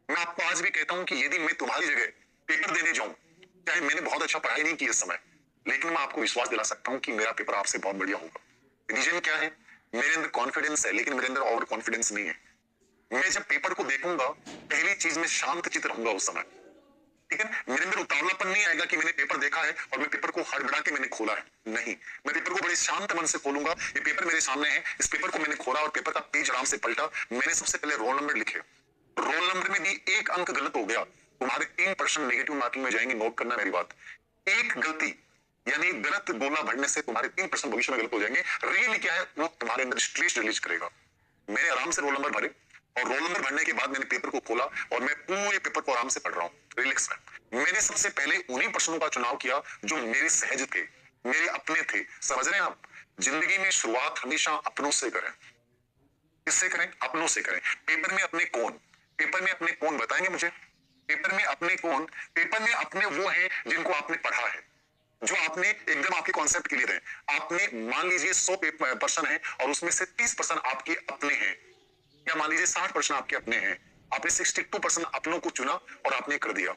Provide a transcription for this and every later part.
मैं आपको आज भी कहता हूं कि यदि मैं तुम्हारी जगह पेपर देने जाऊं, चाहे मैंने बहुत अच्छा पढ़ाई नहीं की इस समय, लेकिन मैं आपको विश्वास दिला सकता हूं कि मेरा पेपर आपसे बहुत बढ़िया होगा। रीजन क्या है? मेरे अंदर कॉन्फिडेंस है, लेकिन मेरे अंदर ओवर कॉन्फिडेंस नहीं है। मैं जब पेपर को देखूंगा, पहली चीज में शांत चित्त रहूंगा उस समय। ठीक है, मेरे अंदर उतावलापन नहीं आएगा कि मैंने पेपर देखा है और मैं पेपर को हड़बड़ा के मैंने खोला है। नहीं, मैं पेपर को बड़े शांत मन से खोलूंगा। ये पेपर मेरे सामने है, इस पेपर को मैंने खोला और पेपर का पेज आराम से पलटा। मैंने सबसे पहले रोल नंबर लिखे। रोल नंबर में भी एक अंक गलत हो गया, तुम्हारे 3% नेगेटिव मार्किंग में जाएंगे। नोट करना मेरी बात। एक गलती यानी गलत गोला भरने से तुम्हारे 3% भविष्य में गलत हो जाएंगे। रियली क्या है, वो तुम्हारे अंदर स्ट्रेस रिलीज करेगा। मैंने आराम से रोल नंबर भरे और रोल नंबर भरने के बाद मैंने पेपर को खोला और मैं पूरे पेपर को आराम से पढ़ रहा हूँ रिलैक्स में। मैंने सबसे पहले उन्हीं प्रश्नों का चुनाव किया जो मेरे सहज थे, मेरे अपने थे। समझ रहे हैं आप? जिंदगी में शुरुआत हमेशा अपनों से करें। किससे करें? अपनों से करें। पेपर में अपने कौन, पेपर में अपने कौन बताएंगे मुझे? पेपर में अपने कौन? पेपर में अपने वो हैं जिनको आपने पढ़ा है, जो आपने एकदम आपके कॉन्सेप्ट क्लियर है। आपने मान लीजिए 100% है और उसमें से 30% आपके अपने हैं, या मान लीजिए 60% आपके अपने हैं। आपने 62% अपनों को चुना और आपने कर दिया।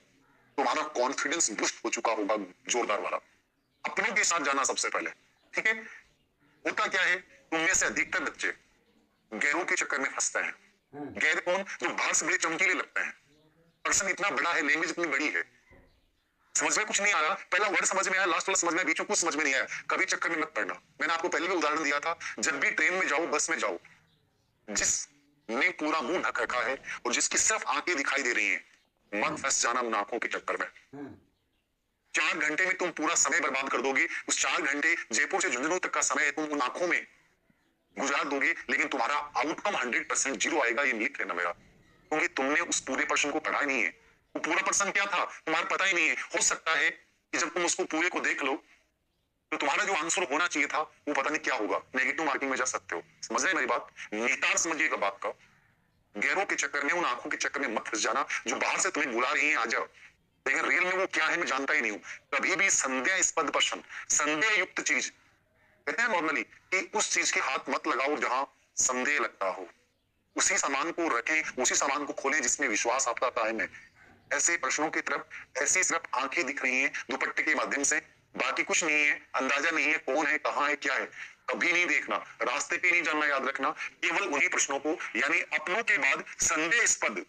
तुम्हारा कॉन्फिडेंस बूस्ट हो चुका होगा जोरदार वाला। अपनों के साथ जाना सबसे पहले। ठीक है, होता क्या है, तुम में से अधिकतर बच्चे गैरों के चक्कर में फंसते हैं। गैर कौन? जो बाहर से बड़े चमकीले लगते हैं। पर्सन इतना बड़ा है, लैंग्वेज इतनी बड़ी है, समझ में कुछ नहीं आया। पहला वर्ड समझ में आया, लास्ट वाला समझ में, बीच में कुछ समझ में नहीं आया। कभी चक्कर में मत पड़ना। मैंने आपको पहले भी उदाहरण दिया था, जब भी ट्रेन में जाओ, बस में जाओ, जिसने पूरा मुंह ढक रखा है और जिसकी सिर्फ आंखें दिखाई दे रही हैं, मत फंस जाना उन आंखों के चक्कर में। 4 घंटे में तुम पूरा समय बर्बाद कर दोगे। उस 4 घंटे जयपुर से झुंझुनू तक का समय है, तुम उन आंखों में गुजार दोगे, लेकिन तुम्हारा आउटकम 100% जीरो आएगा। ये लिख लेना मेरा, क्योंकि तुमने उस पूरे पर्सन को पढ़ा ही नहीं है। वो पूरा पर्सन क्या था तुम्हारा पता ही नहीं है। हो सकता है कि जब तुम उसको पूरे को देख लो तो तुम्हारा जो आंसर होना चाहिए था वो पता नहीं क्या होगा, नेगेटिव मार्किंग में जा सकते हो। समझ रहे मेरी बात? निहितार्थ समझिएगा बात का। गैरों के चक्कर में, उन आंखों के चक्कर में मत फंस जाना जो बाहर से तुम्हें बुला रही हैं आ जाओ, लेकिन रियल में वो क्या है मैं जानता ही नहीं हूं। कभी भी संदेहास्पद पर्सन, संदेह युक्त चीज, कहते हैं नॉर्मली कि उस चीज के हाथ मत लगाओ जहां संदेह लगता हो। उसी सामान को रखें, उसी सामान को खोलें जिसमें विश्वास आपका कायम है। ऐसे प्रश्नों की तरफ ऐसी सिर्फ आंखें दिख रही हैं दुपट्टे के माध्यम से, बाकी कुछ नहीं है, अंदाजा नहीं है कौन है, कहां है, क्या है। कभी नहीं देखना, रास्ते पे नहीं जानना, याद रखना। केवल उन्हीं प्रश्नों को, यानी अपनों के बाद संदेहास्पद